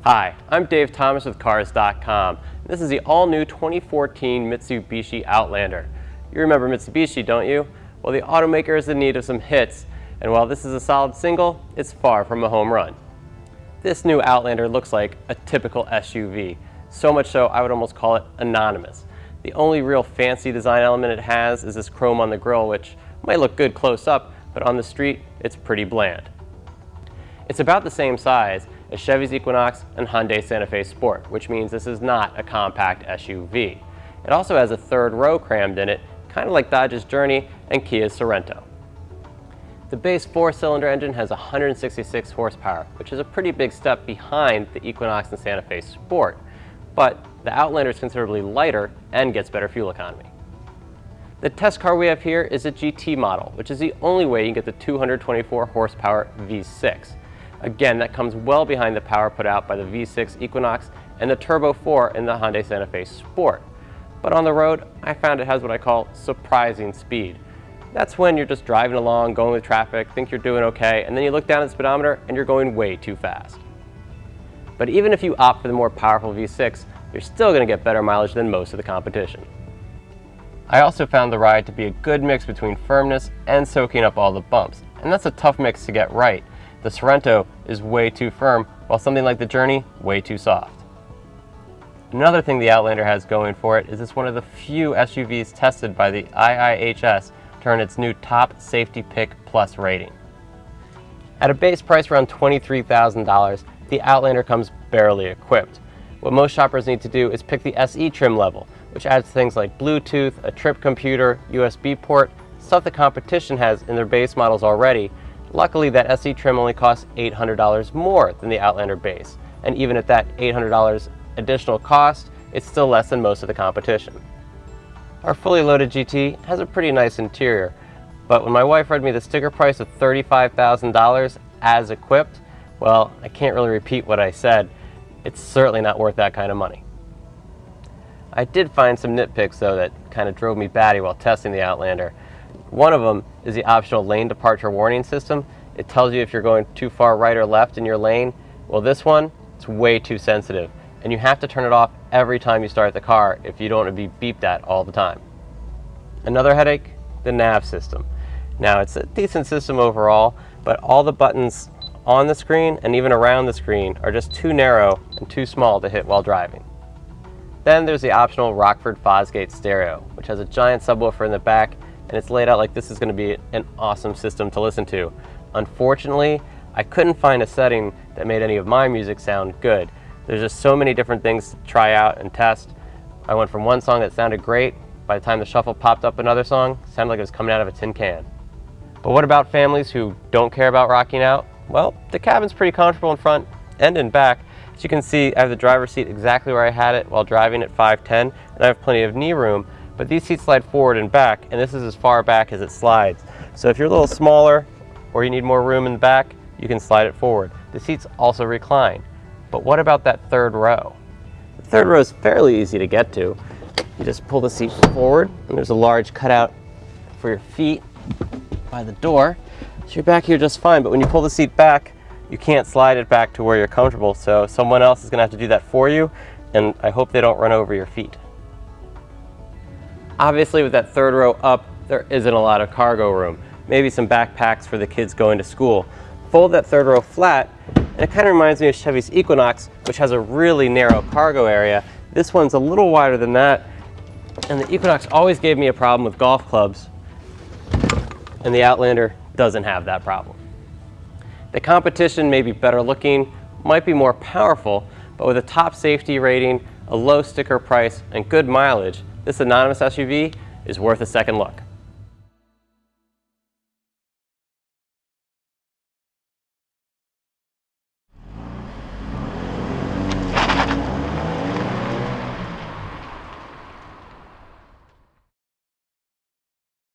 Hi, I'm Dave Thomas with Cars.com. This is the all-new 2014 Mitsubishi Outlander. You remember Mitsubishi, don't you? Well, the automaker is in need of some hits, and while this is a solid single, it's far from a home run. This new Outlander looks like a typical SUV, so much so I would almost call it anonymous. The only real fancy design element it has is this chrome on the grille, which might look good close up, but on the street, it's pretty bland. It's about the same size as Chevy's Equinox and Hyundai Santa Fe Sport, which means this is not a compact SUV. It also has a third row crammed in it, kind of like Dodge's Journey and Kia's Sorento. The base 4-cylinder engine has 166 horsepower, which is a pretty big step behind the Equinox and Santa Fe Sport, but the Outlander is considerably lighter and gets better fuel economy. The test car we have here is a GT model, which is the only way you can get the 224 horsepower V6. Again, that comes well behind the power put out by the V6 Equinox and the Turbo 4 in the Hyundai Santa Fe Sport. But on the road, I found it has what I call surprising speed. That's when you're just driving along, going with traffic, think you're doing okay, and then you look down at the speedometer and you're going way too fast. But even if you opt for the more powerful V6, you're still going to get better mileage than most of the competition. I also found the ride to be a good mix between firmness and soaking up all the bumps, and that's a tough mix to get right. The Sorento is way too firm, while something like the Journey, way too soft. Another thing the Outlander has going for it is it's one of the few SUVs tested by the IIHS to earn its new Top Safety Pick Plus rating. At a base price around $23,000, the Outlander comes barely equipped. What most shoppers need to do is pick the SE trim level, which adds things like Bluetooth, a trip computer, USB port, stuff the competition has in their base models already. Luckily, that SE trim only costs $800 more than the Outlander base, and even at that $800 additional cost, it's still less than most of the competition. Our fully loaded GT has a pretty nice interior, but when my wife read me the sticker price of $35,000 as equipped, well, I can't really repeat what I said. It's certainly not worth that kind of money. I did find some nitpicks though that kind of drove me batty while testing the Outlander. One of them is the optional lane departure warning system. It tells you if you're going too far right or left in your lane. Well, this one, it's way too sensitive, and you have to turn it off every time you start the car if you don't want to be beeped at all the time. Another headache, the nav system. Now, it's a decent system overall, but all the buttons on the screen and even around the screen are just too narrow and too small to hit while driving. Then there's the optional Rockford Fosgate stereo, which has a giant subwoofer in the back, and it's laid out like this is going to be an awesome system to listen to. Unfortunately, I couldn't find a setting that made any of my music sound good. There's just so many different things to try out and test. I went from one song that sounded great, by the time the shuffle popped up another song, it sounded like it was coming out of a tin can. But what about families who don't care about rocking out? Well, the cabin's pretty comfortable in front and in back. As you can see, I have the driver's seat exactly where I had it while driving at 5'10", and I have plenty of knee room, but these seats slide forward and back, and this is as far back as it slides. So if you're a little smaller or you need more room in the back, you can slide it forward. The seats also recline. But what about that third row? The third row is fairly easy to get to. You just pull the seat forward, and there's a large cutout for your feet by the door. So you're back here just fine, but when you pull the seat back, you can't slide it back to where you're comfortable, so someone else is going to have to do that for you, and I hope they don't run over your feet. Obviously, with that third row up, there isn't a lot of cargo room. Maybe some backpacks for the kids going to school. Fold that third row flat, and it kind of reminds me of Chevy's Equinox, which has a really narrow cargo area. This one's a little wider than that, and the Equinox always gave me a problem with golf clubs, and the Outlander doesn't have that problem. The competition may be better looking, might be more powerful, but with a top safety rating, a low sticker price, and good mileage, this anonymous SUV is worth a second look.